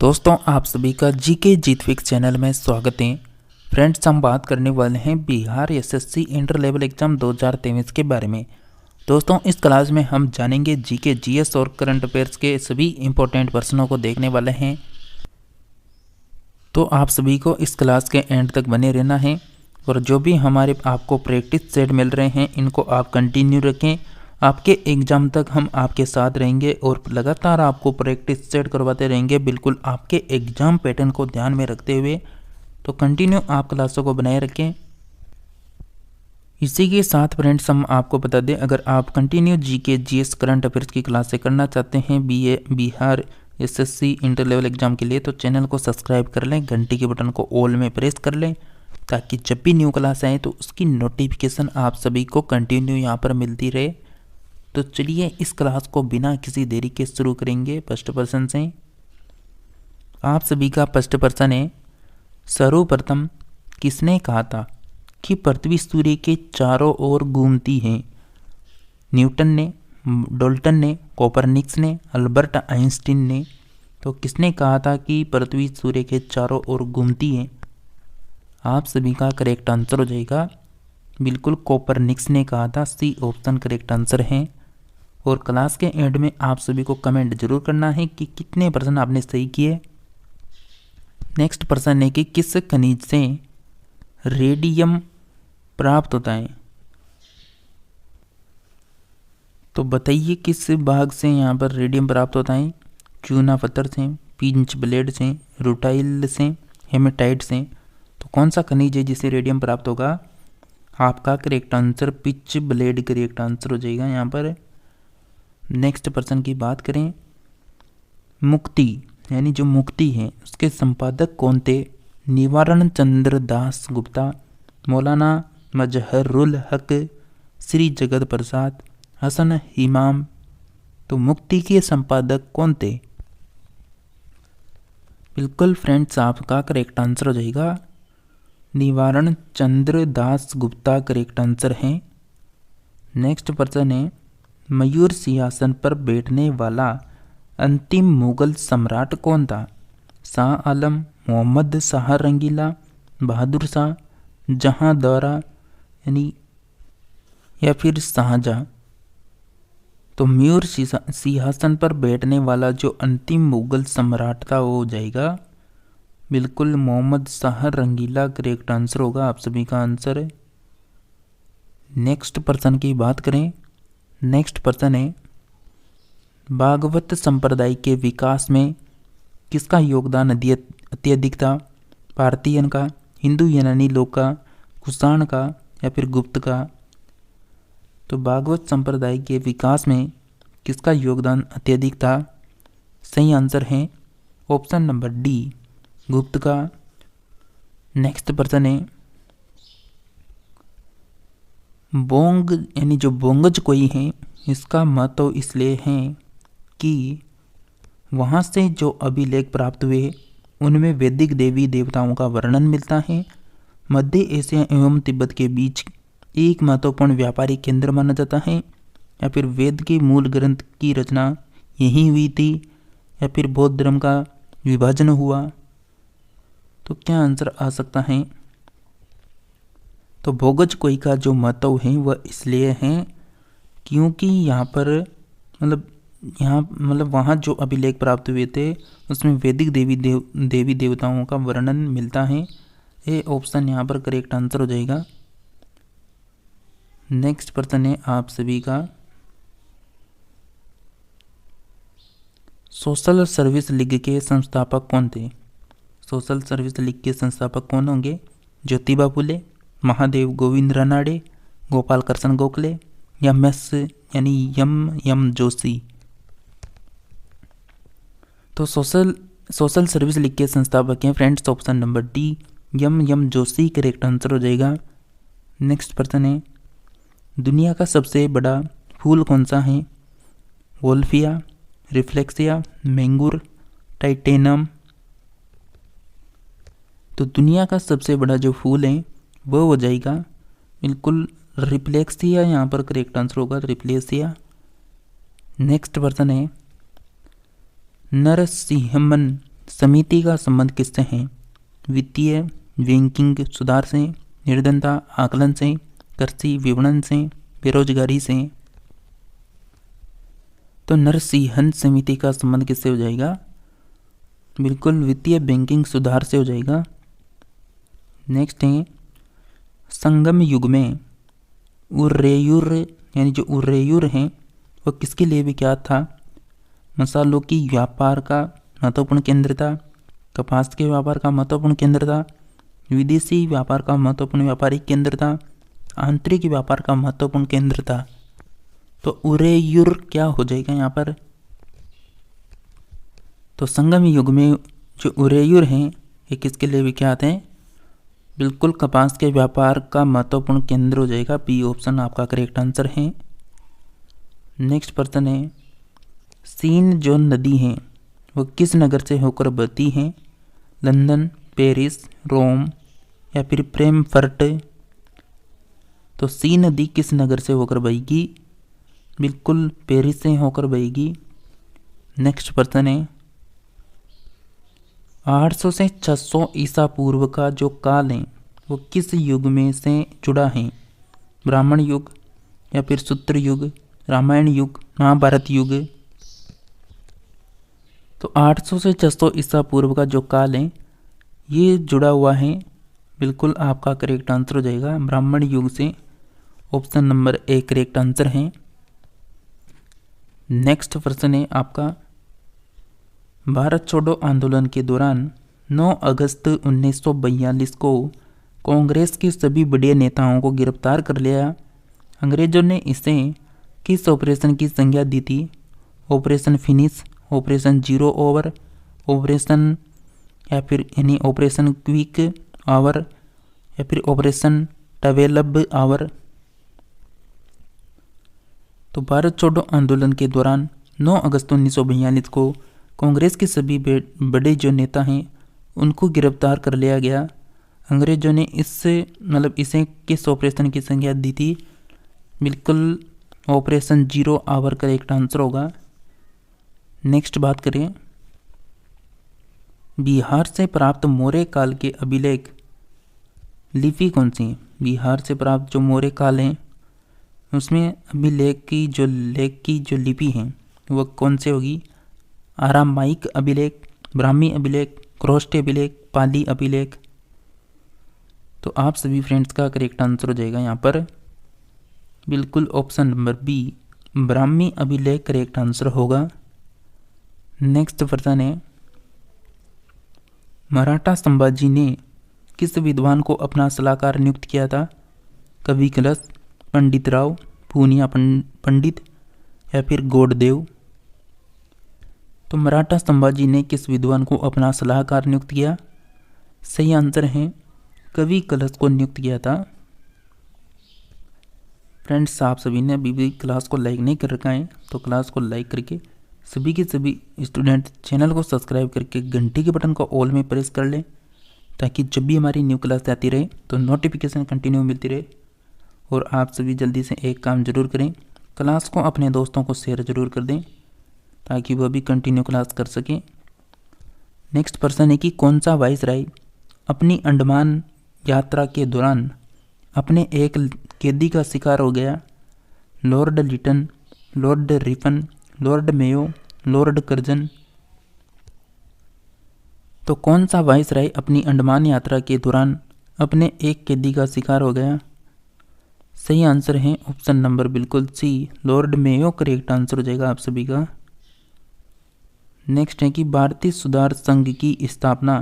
दोस्तों आप सभी का जीके जीत फिक्स चैनल में स्वागत है। फ्रेंड्स, हम बात करने वाले हैं Bihar SSC inter level exam 2023 के बारे में। दोस्तों इस क्लास में हम जानेंगे जीके जीएस और करंट अफेयर्स के सभी इंपॉर्टेंट प्रश्नों को देखने वाले हैं। तो आप सभी को इस क्लास के एंड तक बने रहना है और जो भी हमारे आपको प्रैक्टिस सेट मिल रहे हैं इनको आप कंटिन्यू रखें। आपके एग्ज़ाम तक हम आपके साथ रहेंगे और लगातार आपको प्रैक्टिस सेट करवाते रहेंगे, बिल्कुल आपके एग्ज़ाम पैटर्न को ध्यान में रखते हुए। तो कंटिन्यू आप क्लासों को बनाए रखें। इसी के साथ फ्रेंड्स हम आपको बता दें, अगर आप continue GK GS current affairs की क्लासें करना चाहते हैं Bihar SSC inter level exam के लिए, तो चैनल को सब्सक्राइब कर लें, घंटी के बटन को ऑल में प्रेस कर लें ताकि जब भी न्यू क्लास आए तो उसकी नोटिफिकेशन आप सभी को कंटिन्यू यहाँ पर मिलती रहे। तो चलिए इस क्लास को बिना किसी देरी के शुरू करेंगे फर्स्ट पर्सन से। आप सभी का फर्स्ट पर्सन है, सर्वप्रथम किसने कहा था कि पृथ्वी सूर्य के चारों ओर घूमती है? न्यूटन ने, डाल्टन ने, कोपरनिकस ने, अल्बर्ट आइंस्टीन ने। तो किसने कहा था कि पृथ्वी सूर्य के चारों ओर घूमती है? आप सभी का करेक्ट आंसर हो जाएगा बिल्कुल कोपरनिकस ने कहा था। सी ऑप्शन करेक्ट आंसर है। और क्लास के एंड में आप सभी को कमेंट जरूर करना है कि कितने परसेंट आपने सही किए। नेक्स्ट पर्सन है कि किस खनिज से रेडियम प्राप्त होता है? तो बताइए किस भाग से यहाँ पर रेडियम प्राप्त होता है? चूना पत्थर से, पिंच ब्लेड से, रूटाइल से, हेमेटाइट से। तो कौन सा खनिज है जिसे रेडियम प्राप्त होगा? आपका correct answer pitch blade correct answer हो जाएगा यहाँ पर। नेक्स्ट पर्सन की बात करें, मुक्ति यानी जो मुक्ति है उसके संपादक कौन थे? निवारण चंद्र दास गुप्ता, मौलाना मजहरुल हक, श्री जगत प्रसाद, हसन इमाम। तो मुक्ति के संपादक कौन थे? बिल्कुल फ्रेंड्स आपका करेक्ट आंसर हो जाएगा निवारण चंद्र दास गुप्ता करेक्ट आंसर है। नेक्स्ट पर्सन है, मयूर सिंहासन पर बैठने वाला अंतिम मुगल सम्राट कौन था? शाह आलम, मोहम्मद शाह रंगीला, बहादुर शाह, जहांदौरा यानी या फिर शाहजहां। तो मयूर सिंहासन पर बैठने वाला जो अंतिम मुगल सम्राट था वो हो जाएगा बिल्कुल मोहम्मद शाह रंगीला करेक्ट आंसर होगा। आप सभी का आंसर है। नेक्स्ट पर्सन की बात करें, नेक्स्ट पर्सन है, भागवत संप्रदाय के विकास में किसका योगदान अत्यधिक था? भारतीयन का, हिंदू यूनानी लोग का, कुषाण का या फिर गुप्त का? तो भागवत संप्रदाय के विकास में किसका योगदान अत्यधिक था? सही आंसर है ऑप्शन नंबर डी, गुप्त का। नेक्स्ट पर्सन है, बोंग यानी जो बोंगज कोई है इसका महत्व इसलिए है कि वहाँ से जो अभिलेख प्राप्त हुए उनमें वैदिक देवी देवताओं का वर्णन मिलता है। मध्य एशिया एवं तिब्बत के बीच एक महत्वपूर्ण व्यापारिक केंद्र माना जाता है, या फिर वेद के मूल ग्रंथ की रचना यहीं हुई थी, या फिर बौद्ध धर्म का विभाजन हुआ। तो क्या आंसर आ सकता है? तो भोगज कोई का जो महत्व है वह इसलिए है क्योंकि यहाँ पर वहाँ जो अभिलेख प्राप्त हुए थे उसमें वैदिक देवी देवताओं का वर्णन मिलता है। ये ऑप्शन यहाँ पर करेक्ट आंसर हो जाएगा। नेक्स्ट पर्सन है आप सभी का, सोशल सर्विस लीग के संस्थापक कौन थे? सोशल सर्विस लीग के संस्थापक कौन होंगे? ज्योतिबा फुले, महादेव गोविंद रानाडे, गोपाल कृष्ण गोखले या एम जोशी। तो सोशल सर्विस लीग के संस्थापक हैं friends option number D, M Joshi correct answer हो जाएगा। नेक्स्ट पर्सन है, दुनिया का सबसे बड़ा फूल कौन सा है? वोल्फिया, रिफ्लेक्सिया, मैंगूर, टाइटेनम। तो दुनिया का सबसे बड़ा जो फूल है वो हो जाएगा बिल्कुल रिफ्लेक्सिया, यहाँ पर करेक्ट आंसर होगा रिफ्लेक्सिया। नेक्स्ट पर्सन है, नरसिंहमन समिति का संबंध किससे है? वित्तीय, बैंकिंग सुधार से, निर्धनता आकलन से, कृषि विपणन से, बेरोजगारी से। तो नरसिंहन समिति का संबंध किससे हो जाएगा? बिल्कुल वित्तीय बैंकिंग सुधार से हो जाएगा। नेक्स्ट है संगम युग में उरेयूर यानी जो उरेयूर हैं वो किसके लिए विख्यात था? मसालों की व्यापार का महत्वपूर्ण केंद्र था, कपास के व्यापार का महत्वपूर्ण केंद्र था, विदेशी व्यापार का महत्वपूर्ण व्यापारिक केंद्र था, आंतरिक व्यापार का महत्वपूर्ण केंद्र था। तो उरेयूर क्या हो जाएगा यहाँ पर? तो संगम युग में जो उरेयूर हैं ये किसके लिए विख्यात हैं? बिल्कुल कपास के व्यापार का महत्वपूर्ण केंद्र हो जाएगा। बी ऑप्शन आपका करेक्ट आंसर है। नेक्स्ट प्रश्न है सीन जो नदी है वो किस नगर से होकर बहती है? लंदन, पेरिस, रोम या फिर फ्रैंकफर्ट। तो सी नदी किस नगर से होकर बहेगी? बिल्कुल पेरिस से होकर बहेगी। नेक्स्ट प्रश्न है 800 से 600 ईसा पूर्व का जो काल है वो किस युग में से जुड़ा है? ब्राह्मण युग या फिर सूत्र युग, रामायण युग, महाभारत युग। तो 800 से 600 ईसा पूर्व का जो काल है ये जुड़ा हुआ है। बिल्कुल आपका करेक्ट आंसर हो जाएगा ब्राह्मण युग से। Option number A correct answer है। नेक्स्ट प्रश्न है आपका भारत छोड़ो आंदोलन के दौरान 9 अगस्त 1942 को कांग्रेस के सभी बड़े नेताओं को गिरफ्तार कर लिया। अंग्रेजों ने इसे किस ऑपरेशन की संज्ञा दी थी? Operation finish, operation zero over, operation या फिर यानी ऑपरेशन क्विक आवर या फिर ऑपरेशन टवेलब आवर। तो भारत छोड़ो आंदोलन के दौरान 9 अगस्त 1942 को कांग्रेस के सभी बड़े जो नेता हैं उनको गिरफ्तार कर लिया गया। अंग्रेजों ने इसे किस ऑपरेशन की संज्ञा दी थी? बिल्कुल ऑपरेशन जीरो आवर का करेक्ट आंसर होगा। नेक्स्ट बात करें बिहार से प्राप्त मौर्य काल के अभिलेख लिपि कौन सी है? बिहार से प्राप्त जो मौर्य काल है उसमें अभिलेख की जो लिपि है वह कौन से होगी? आरामाइक अभिलेख, ब्राह्मी अभिलेख, क्रोष्ट अभिलेख, पाली अभिलेख। तो आप सभी फ्रेंड्स का करेक्ट आंसर हो जाएगा यहाँ पर बिल्कुल ऑप्शन नंबर बी ब्राह्मी अभिलेख करेक्ट आंसर होगा। नेक्स्ट प्रश्न है मराठा संभाजी ने किस विद्वान को अपना सलाहकार नियुक्त किया था? कवि कलश, पंडित राव, पूनिया पंडित या फिर गौड़देव। तो मराठा संभाजी ने किस विद्वान को अपना सलाहकार नियुक्त किया? सही आंसर है कवि कलश को नियुक्त किया था। फ्रेंड्स आप सभी ने अभी भी क्लास को लाइक नहीं कर रखा है तो क्लास को लाइक करके सभी के सभी स्टूडेंट चैनल को सब्सक्राइब करके घंटी के बटन को ऑल में प्रेस कर लें ताकि जब भी हमारी न्यू क्लास आती रहे तो नोटिफिकेशन कंटिन्यू मिलती रहे। और आप सभी जल्दी से एक काम जरूर करें, क्लास को अपने दोस्तों को शेयर जरूर कर दें ताकि वह भी कंटिन्यू क्लास कर सकें। नेक्स्ट प्रश्न है कि कौन सा वाइसराय अपनी अंडमान यात्रा के दौरान अपने एक कैदी का शिकार हो गया? Lord Lytton, lord Ripon, lord Mayo, lord Curzon. तो कौन सा वाइसराय अपनी अंडमान यात्रा के दौरान अपने एक कैदी का शिकार हो गया? सही आंसर है ऑप्शन नंबर बिल्कुल सी लॉर्ड मेयो करेक्ट आंसर हो जाएगा आप सभी का। नेक्स्ट है कि भारतीय सुधार संघ की स्थापना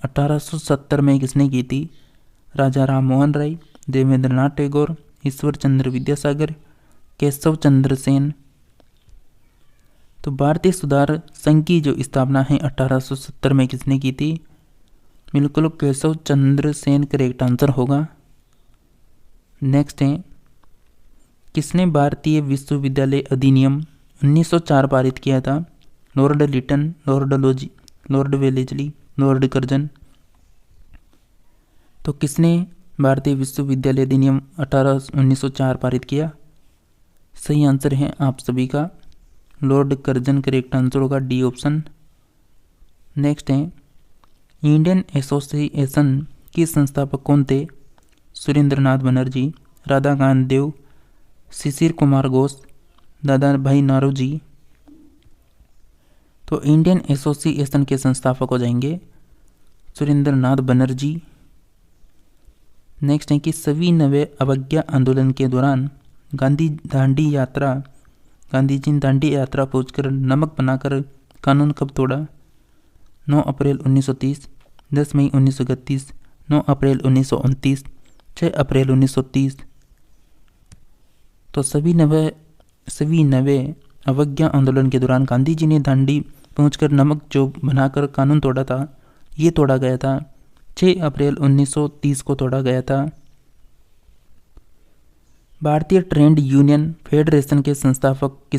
1870 में किसने की थी? राजा राम मोहन राय, देवेंद्रनाथ टैगोर, ईश्वर चंद्र विद्यासागर, केशव चंद्र सेन। तो भारतीय सुधार संघ की जो स्थापना है 1870 में किसने की थी? बिल्कुल केशव चंद्र सेन करेक्ट आंसर होगा। नेक्स्ट है किसने भारतीय विश्वविद्यालय अधिनियम 1904 पारित किया था? Lord Lytton, lord Wellesley, lord Curzon. तो किसने भारतीय विश्वविद्यालय अधिनियम 1904 पारित किया? सही आंसर है आप सभी का लॉर्ड कर्जन करेक्ट आंसर होगा डी ऑप्शन। नेक्स्ट है इंडियन एसोसिएशन के संस्थापक कौन थे? सुरेंद्र नाथ बनर्जी, राधाकांत देव, शिशिर कुमार घोष, दादा भाई नारोजी। तो इंडियन एसोसिएशन के संस्थापक हो जाएंगे सुरेंद्र नाथ बनर्जी। नेक्स्ट है कि सभी नवे अवज्ञा आंदोलन के दौरान गांधी जी ने दांडी यात्रा पहुंचकर नमक बनाकर कानून कब तोड़ा? 9 अप्रैल 1930, 10 मई 1931, 9 अप्रैल 1929, 6 अप्रैल 1930। तो सभी नवे अवज्ञा आंदोलन के दौरान गांधी जी ने दांडी पहुंचकर नमक जो बनाकर कानून तोड़ा था, ये तोड़ा गया था 6 अप्रैल 1930 को तोड़ा गया था। भारतीय ट्रेड यूनियन फेडरेशन के संस्थापक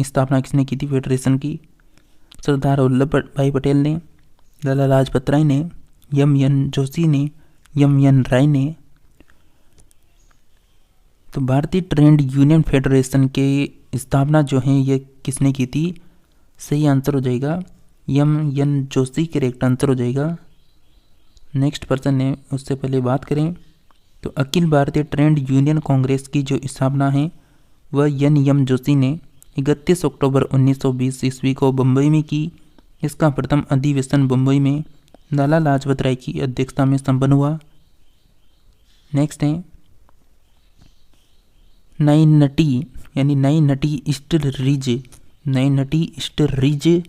स्थापना किसने की थी फेडरेशन की? सरदार वल्लभ भाई पटेल ने, लाला लाजपत राय ने, एम.एन. जोशी ने, एम.एन. राय ने। तो भारतीय ट्रेड यूनियन फेडरेशन के स्थापना जो है ये किसने की थी? सही आंसर हो जाएगा एम.एन. जोशी। करेक्ट आंसर हो जाएगा। नेक्स्ट पर्सन है, उससे पहले बात करें तो अखिल भारतीय ट्रेड यूनियन कांग्रेस की जो स्थापना है वह एन.एम. जोशी ने 31 अक्टूबर 1920 ईस्वी को बम्बई में की। इसका प्रथम अधिवेशन बम्बई में लाला लाजपत राय की अध्यक्षता में संपन्न हुआ। नेक्स्ट है नई नटी ईस्टर रिज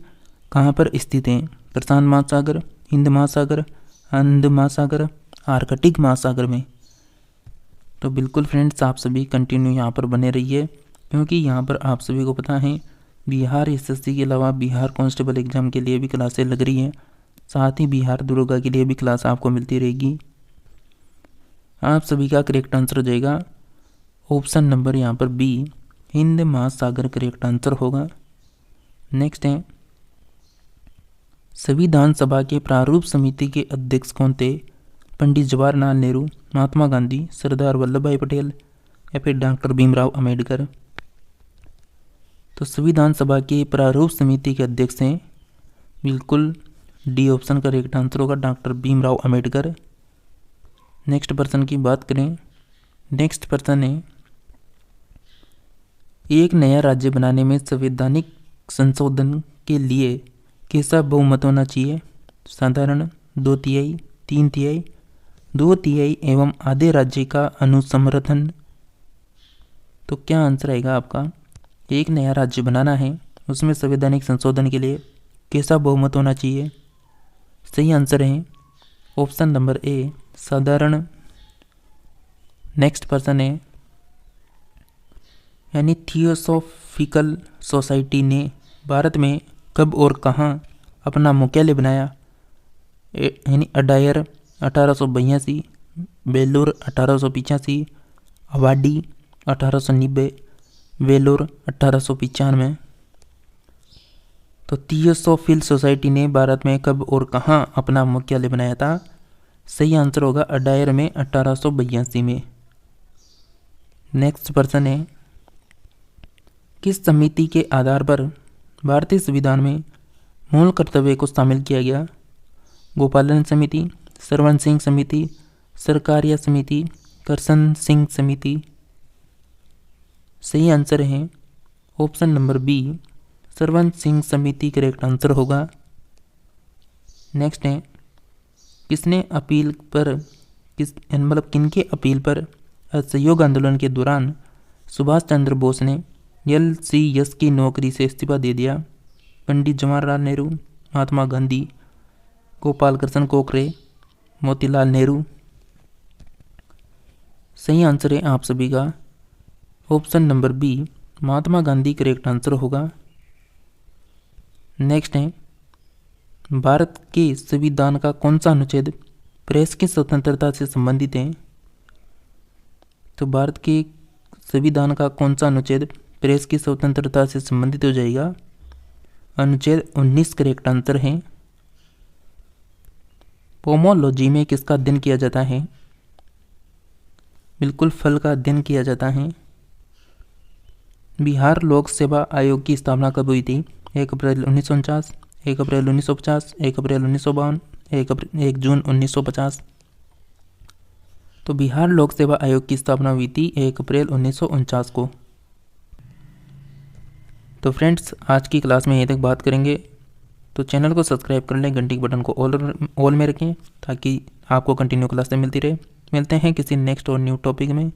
कहाँ पर स्थित है? प्रशांत महासागर, हिंद महासागर, अंध महासागर, आर्कटिक महासागर में। तो बिल्कुल फ्रेंड्स आप सभी कंटिन्यू यहाँ पर बने रहिए क्योंकि यहाँ पर आप सभी को पता है बिहार एसएससी के अलावा बिहार कांस्टेबल एग्जाम के लिए भी क्लासें लग रही हैं, साथ ही बिहार दरोगा के लिए भी क्लास आपको मिलती रहेगी। आप सभी का करेक्ट आंसर हो जाएगा ऑप्शन नंबर यहाँ पर बी, हिंद महासागर करेक्ट आंसर होगा। नेक्स्ट है संविधान सभा के प्रारूप समिति के अध्यक्ष कौन थे? पंडित जवाहरलाल नेहरू, महात्मा गांधी, सरदार वल्लभ भाई पटेल या फिर डॉक्टर भीमराव अंबेडकर। तो संविधान सभा के प्रारूप समिति के अध्यक्ष हैं बिल्कुल डी ऑप्शन का करेक्ट आंसर होगा doctor Bhimrao Ambedkar. Next person की बात करें, नेक्स्ट पर्सन है एक नया राज्य बनाने में संवैधानिक संशोधन के लिए कैसा बहुमत होना चाहिए? साधारण, 2/3, 3/3, 2/3 एवं आधे राज्य का अनुसमर्थन। तो क्या आंसर आएगा आपका? एक नया राज्य बनाना है उसमें संवैधानिक संशोधन के लिए कैसा बहुमत होना चाहिए? सही आंसर है ऑप्शन नंबर ए, साधारण। नेक्स्ट पर्सन है यानी थियोसॉफिकल सोसाइटी ने भारत में कब और कहाँ अपना मुख्यालय बनाया? यानी अडायर 1882, बेलूर 1885, अवाडी 1890, वेलोर 1895। तो थियोसॉफिल सोसाइटी ने भारत में कब और कहाँ अपना मुख्यालय बनाया था? सही आंसर होगा अडायर में 1882 में। नेक्स्ट पर्सन है किस समिति के आधार पर भारतीय संविधान में मूल कर्तव्य को शामिल किया गया? गोपालन समिति, सरवण सिंह समिति, सरकारिया समिति, करसन सिंह समिति। सही आंसर है option number B, Swaran Singh समिति करेक्ट आंसर होगा। नेक्स्ट है किसने अपील पर किनके अपील पर असहयोग आंदोलन के दौरान सुभाष चंद्र बोस ने LCS की नौकरी से इस्तीफा दे दिया? पंडित जवाहरलाल नेहरू, महात्मा गांधी, गोपाल कृष्ण गोखले, मोतीलाल नेहरू। सही आंसर है आप सभी का option number B, Mahatma Gandhi correct answer होगा। नेक्स्ट है भारत के संविधान का कौन सा अनुच्छेद प्रेस की स्वतंत्रता से संबंधित है? तो भारत के संविधान का कौन सा अनुच्छेद प्रेस की स्वतंत्रता से संबंधित हो जाएगा? अनुच्छेद 19 करेक्ट आंसर है। पोमोलॉजी में किसका अध्ययन किया जाता है? बिल्कुल फल का अध्ययन किया जाता है। बिहार लोक सेवा आयोग की स्थापना कब हुई थी? 1 अप्रैल 1949, 1 अप्रैल 1950, 1 अप्रैल 1952, 1 जून 1950। तो बिहार लोक सेवा आयोग की स्थापना हुई थी 1 अप्रैल 1949 को। तो फ्रेंड्स, आज की क्लास में यहीं तक बात करेंगे। तो चैनल को सब्सक्राइब कर लें, घंटी के बटन को ऑल में रखें ताकि आपको कंटिन्यू क्लासें मिलती रहे। मिलते हैं किसी नेक्स्ट और न्यू टॉपिक में।